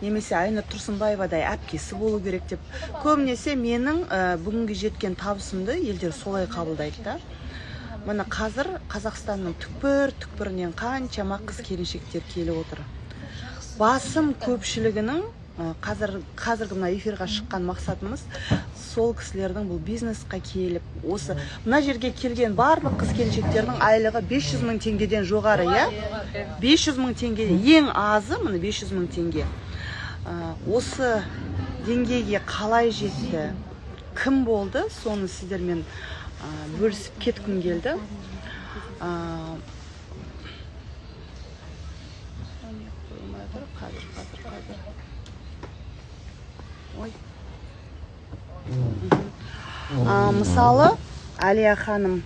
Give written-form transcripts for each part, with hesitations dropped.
немесе Айнұр Тұрсынбаевадай әпкесі болу керек деп. Көбінесе менің бүгінгі жеткен табысымды елдер солай қабылдайды да. Мына қазір Қазақстанның түкпір-түкпірінен қаншама қыз келіншектер келіп отыр. Басым көпшілігінің қазіргі мына эфирға шыққан мақсатымыз сол кісілердің бұл бизнесқа келіп, осы мына жерге келген барлық қыз келіншектердің айлығы 500 мың теңгеден жоғары, я? 500 мың теңге, ең азы міне 500 мың теңге. Осы деңгейге қалай жетті? Кім болды? Соны сіздермен бөлісіп кеткім келді. Мысалы, Әлия ханым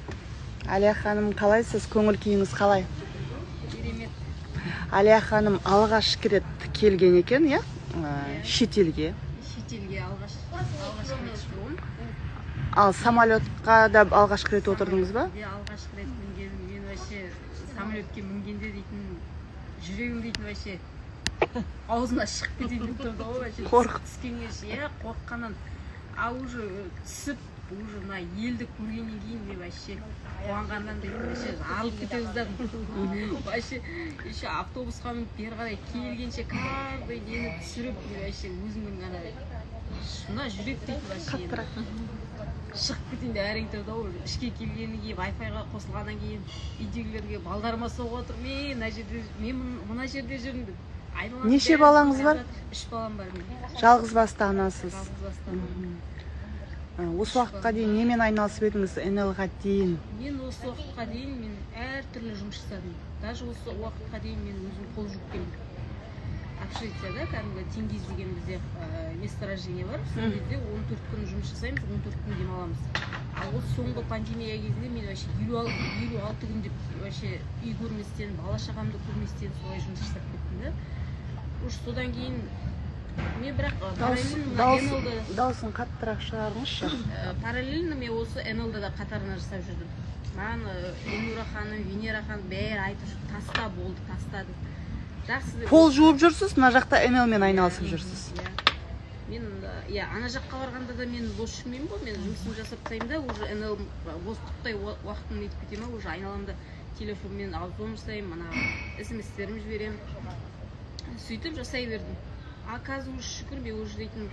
қалайсыз? Көңіл күйіңіз қалай? Әлия ханым алғаш рет келген екен, я? Шетелге. Шетелге алғаш рет шығуым. Ал самолетқа да алғаш рет отырдыңыз ба? Алғаш рет мінген, мен вообще самолетке мінгенде дейтін, жүрегім дейтін вообще аузына шығып кетейін деп тұрды ғой, вообще. Қорқып түскенге ше, қорыққаннан. А уже түсіп, уже мына елді көргеннен кейін мен вообще қуанғаннан деп вообще алып кете жаздадым. Вообще еще автобусқа мініп бері қарай келгенше каждый нені түсіріп, вообще өзімнің ана мына жүрек дейді вообще. Шығып кетейін деп әрең тұрды ғой. Ішке келгеннен кейін Wi-Fi-ға қосылғаннан кейін үйдегілерге балдарыма соғып отыр. Мен мына жерде жүрмін деп. Неше балаңыз бар? 3 балам бар менің. Жалғыз басты анасыз. Жалғыз басты. Осы уақытқа дейін немен айналысып едіңіз, НЛ-ға дейін? Мен осы уақытқа дейін мен әртүрлі жұмыс жасадым. Даже осы уақытқа дейін мен өзім қол жуып келдім. Общежитияда кәдімгі Теңгиз деген бізде месторождение бар. Сол жерде 14 күн жұмыс жасаймыз, 14 күн демаламыз. Ал осы соңғы пандемия кезінде мен вообще 56 күн деп вообще үй көрместен, бала шағамды көрместен солай жұмыс жасап кеттім да. Уж содан кейін мен бірақ параллельно дауысын қаттырақ шығарыңызшы. Параллельно мен осы НЛ-да да қатарына жасап жүрдім. Маған Эльнура ханым, Венера ханым бәрі айтып жүрді, таста болды, таста деп. Пол жуып жүрсіз, мына жақта НЛ-мен айналысып жүрсіз. Мен ана жаққа барғанда да мен бос жүрмеймін ғой, мен жұмысымды жасап тастаймын да, уже НЛ бостықтай уақытымды нетіп кетемін, уже айналамда телефонмен аузон жасаймын, ана смс-терімді жіберемін. Сөйтіп жасай бердім. А қазір уже шүкір мен уже дейтін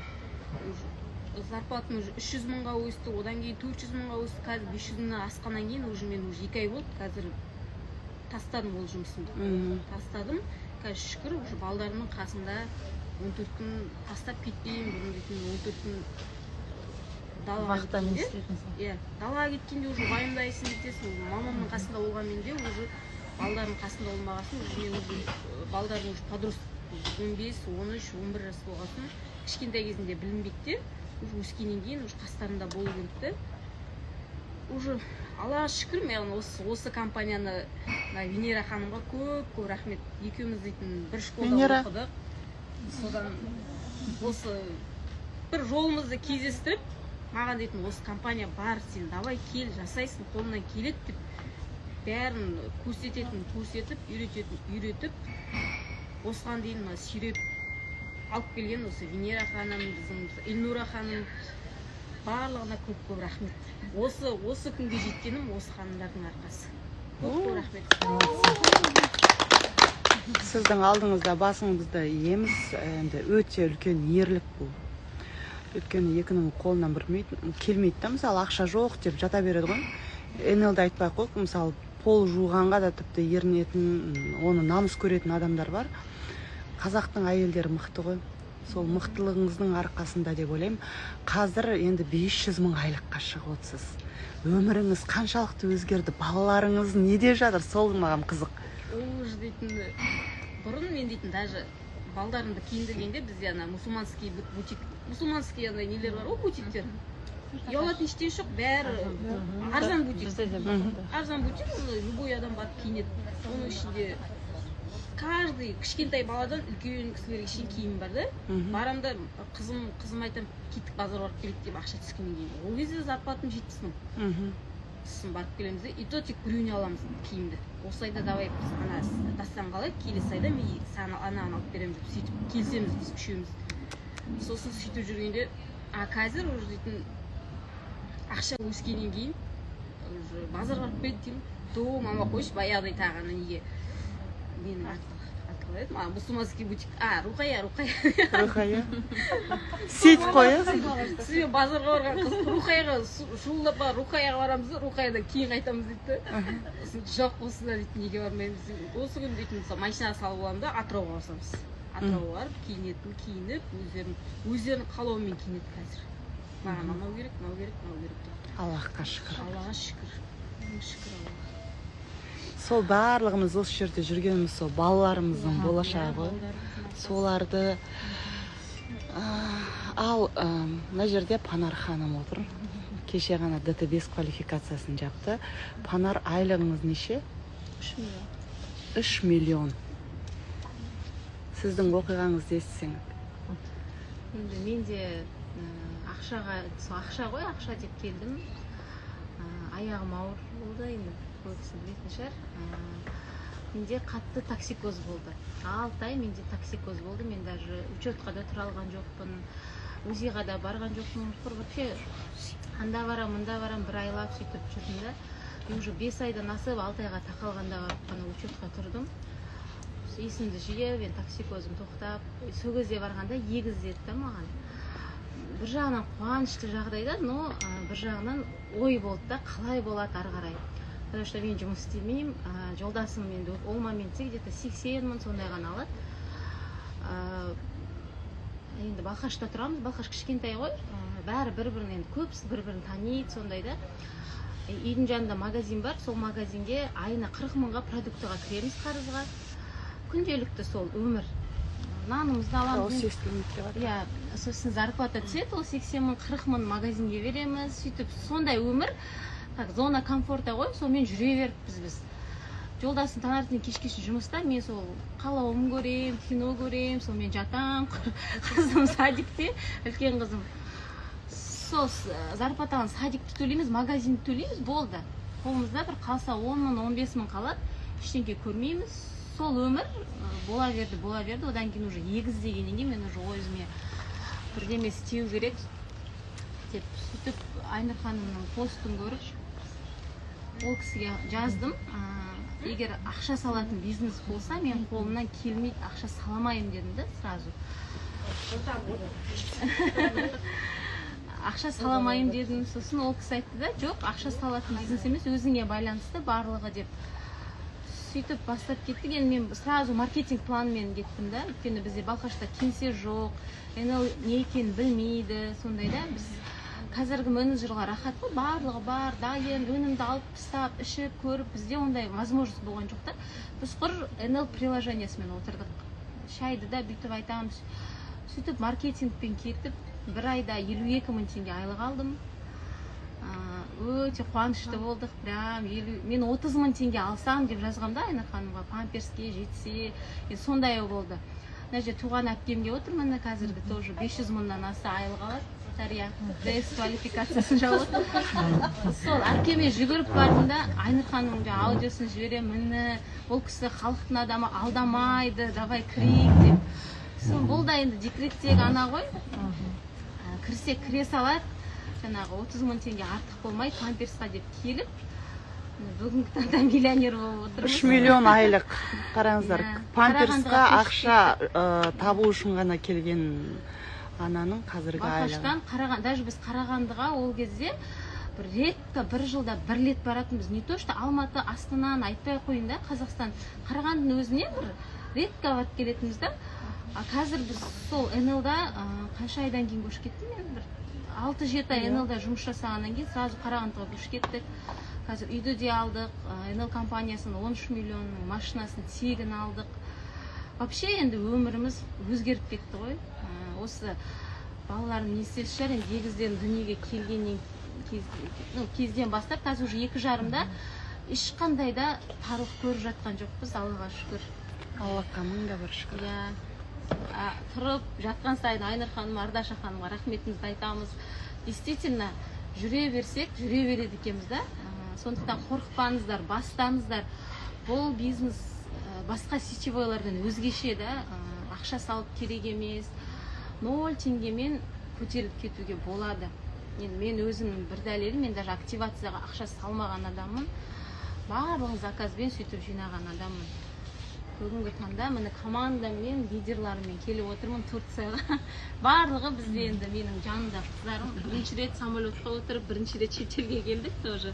зарплатым уже 300 мыңға өсті, одан кейін 400 мыңға өсті, қазір 500 мыңнан асқаннан кейін уже мен уже 2 ай болды, қазір тастадым ол жұмысымды. Тастадым. Қазір шүкір уже балдарымның қасында 14 күн тастап кетпеймін, бұрын дейтін 14 күн далаға кеткенде. Далаға кеткенде уже уайымдайсың кетесің. Мамамның қасында болғанмен де уже балдарымның қасында болмағасын, уже мен уже балдарым уже подросток 15, 13, 11 жас болғасын, кішкентай кезінде білінбекте, уже өскеннен кейін уже қастарында болу керекті. Уже Аллаға шүкір, мен осы компанияны Венера ханымға көп рахмет. Екеуміз дейтін бір школда оқыдық. Содан осы бір жолымызды кездестіріп, маған дейтін осы компания бар, сен давай кел, жасайсың, қолынан келеді деп бәрін көрсетіп, үйретіп, осыған дейін сүйреп алып келген осы Венера ханым, біздің Эльнура ханым, барлығына көп рахмет. Осы күнге жеткенім осы ханымдардың арқасы. Көп рахмет. Сіздің алдыңызда басыңызды иеміз, енді өте үлкен ерлік бұл. Өйткені екінің қолынан бір келмейді да, мысалы ақша жоқ деп жата береді ғой. НЛ-ді айтпай қойып, мысалы пол жуғанға да тіпті ерінетін, оны намыс көретін адамдар бар. Қазақтың әйелдері мықты ғой. Сол мықтылығыңыздың арқасында деп ойлаймын. Қазір енді 500 мың айлыққа шығып отырсыз. Өміріңіз қаншалықты өзгерді? Балаларыңыз неде жатыр? Сол маған қызық. Уже дейтін, бұрын мен дейтін, даже балдарымды киіндіргенде бізде ана мусульманский бутик, мусульманский андай нелер бар ғой, бутиктер. Ұялатын ештеңе жоқ, бәрі арзан бутик. Арзан бутик, любой адам барып киінеді. Оның ішінде каждый кішкентай баладан үлкен кісілерге шейін киім бар да. Барамда қызым айтам, кеттік базар барып келеді деп ақша түскеннен кейін. Ол кезде зарплатым 70 мың. сосын барып келеміз де, и то тек біреуіне аламыз киімді. Осы айда давай біз ана дастан қалайық, келесі айда мен саған ананы алып беремін деп сөйтіп келісеміз біз үшеуміз. Сосын сөйтіп жүргенде, қазір уже дейтін ақша өскеннен кейін уже базарға барып келді деймін. Мама қойшы, баяғыдай тағы ана неге менің қалай еді, мұсылманский бутик, Рухая сеть қоя. Сізбен базарға барған қыз Рухаяға шулап Рухаяға барамыз, Рухаядан кейін қайтамыз дейді. Жоқ осында дейді, неге бармаймыз. Осы күні дейтін машина салып аламын да Атырауға барсамыз. Атырауға барып киініп, өздерінің қалауымен киінеді қазір. Маған анау керек деп. Аллахқа шүкір. Аллаға шүкір. Шүкір Аллаға. Сол барлығымыз осы жерде жүргеніміз сол балаларымыздың болашағы. Соларды ал мына жерде Панар ханым отыр. Кеше ғана ДТ5 квалификациясын жапты. Панар, айлығыңыз неше? 3 миллион. Сіздің оқиғаңызды естісеңіз. Енді мен де ақша ғой, ақша деп келдім. Аяғым ауыр болды, енді көбісі білетін шығар. Менде қатты токсикоз болды. 6 ай менде токсикоз болды. Мен даже учетқа да тұра алған жоқпын. УЗИға да барған жоқпын. Вообще анда барам, мында барам, бір айлап сөйтіп жүрдім да. Уже 5 айдан асып 6 айға тақалғанда барып қана учетқа тұрдым. Есімді жиып, токсикозым тоқтап, сол кезде барғанда егіз еді маған. Бір жағынан қуанышты жағдайда, но бір жағынан ой болды да, қалай болады ары қарай. Потому что мен жұмыс істемеймін, жолдасым енді ол моментте где-то 80 мың сондай ғана алады. Енді Балқашта тұрамыз, Балқаш кішкентай ғой, бәрі бір-бірін, енді көбісі бір-бірін таниды сондай да. Үйдің жанында магазин бар, сол магазинге айына 40 мыңға продуктыға кіреміз қарызға. Күнделікті сол өмір. Нанымызды аламыз. Иә, сосын зарплата түседі, ол 80 мың, 40 мың магазинге береміз. Сөйтіп сондай өмір, зона комфорта ғой, сонымен жүре беріппіз біз. Жолдасын таңертең кешкесін жұмыста, мен сол қалауым көрем, кино көрем, сонымен жатам. Қызым садикте, үлкен қызым. Сол зарплатаны садикті төлейміз, магазинді төлейміз, болды. Қолымызда бір қалса 10 мың, 15 мың қалады, ештеңке көрмейміз. Сол өмір бола берді. Одан кейін уже егіз дегеннен кейін мен уже өзіме бірдеме істеу керек деп сөйтіп Айнұр ханымның постын көріп, ол кісіге жаздым. Егер ақша салатын бизнес болса, мен қолымнан келмейді, ақша саламайым дедім да сразу. Ақша саламайым дедім, сосын ол кісі айтты да, жоқ, ақша салатын бизнес емес, өзіңе байланысты барлығы деп. Сөйтіп бастап кеттік, енді мен сразу маркетинг планымен кеттім да, өйткені бізде Балқашта кеңсе жоқ, не екенін білмейді, сондай да. Біз қазіргі менеджерға рахат қой, барлығы бар, дайын, өнімді алып, пыстап, ішіп, көріп, бізде ондай возможность болған жоқ та. Біз құр NL приложениесімен отырдық. Шайды да бүйтіп айтамыз. Сөйтіп маркетингпен кетіп, бір айда 52 мың теңге айлық алдым. Өте қуанышты болдық, прям мен 30 мың теңге алсам деп жазғамда Айнұр ханымға, памперске жетсе, сондай болды. Мына жерде туған әпкемге отырмын, қазіргі тоже 500 мыңнан аса айлық алады. Тария, ДС квалификациясын жауып. Сол әпкеме жүгіріп бардым да, Айнұр ханымның аудиосын жіберемін, ол кісі халықтың адамы алдамайды, давай кірейік деп. Сол бұл да енді декреттегі ана ғой, кірсе кіре салады. Жаңағы 30 мың теңге артық болмай, памперсқа деп келіп, бүгінгі таңда миллионер болып отырмыз. 3 миллион айлық, қараңыздар. Памперсқа ақша табу үшін ғана келген ананың қазіргі айлығы. Балқаштан, даже біз Қарағандыға ол кезде бір жылда бір рет баратынбыз. Не то, что Алматы, Астананы айтпай қойын да, Қазақстан, Қарағандының өзіне бір ретка барып келетіміз да. Қазір біз сол НЛ-да қанша айдан кейін көшіп кеттім мен, бір 6-7 ай НЛ-да жұмыс жасағаннан кейін сразу Қарағандыға көшіп кеттік. Қазір үйді де алдық, НЛ компаниясының 13 миллионның машинасын тегін алдық. Вообще енді өміріміз өзгеріп кетті ғой. Осы балалардың несесі шығар, енді егізден дүниеге келгеннен кезден бастап, қазір уже 2 жарымда ешқандай да тарлық көріп жатқан жоқпыз, Аллаға шүкір. Аллахқа мың да бір шүкір. Тұрып жатқан сайын Айнұр ханым, Ардаша ханымға рахметімізді айтамыз. Действительно, жүре берсек, жүре береді екенбіз да. сондықтан қорықпаңыздар, бастаңыздар. Бұл бизнес басқа сетевойлардан өзгеше да, ақша салып керек емес, 0 теңгемен көтеріліп кетуге болады. Енді мен өзімнің бір дәлелі, мен даже активацияға ақша салмаған адаммын, барлығын заказбен сөйтіп жинаған адаммын. Бүгінгі таңда міне командаммен, лидерларыммен келіп отырмын Турцияға. Барлығы бізде енді менің жанымда қыздарым бірінші рет самолетқа отырып, бірінші рет шетелге келдік тоже.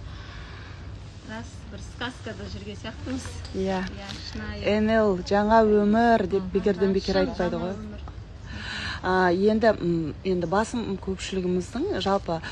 Рас бір сказкада жүрген сияқтымыз. Иә. Шынайы. НЛ жаңа өмір деп бекерден бекер айтпайды ғой. Енді басым көпшілігіміздің жалпы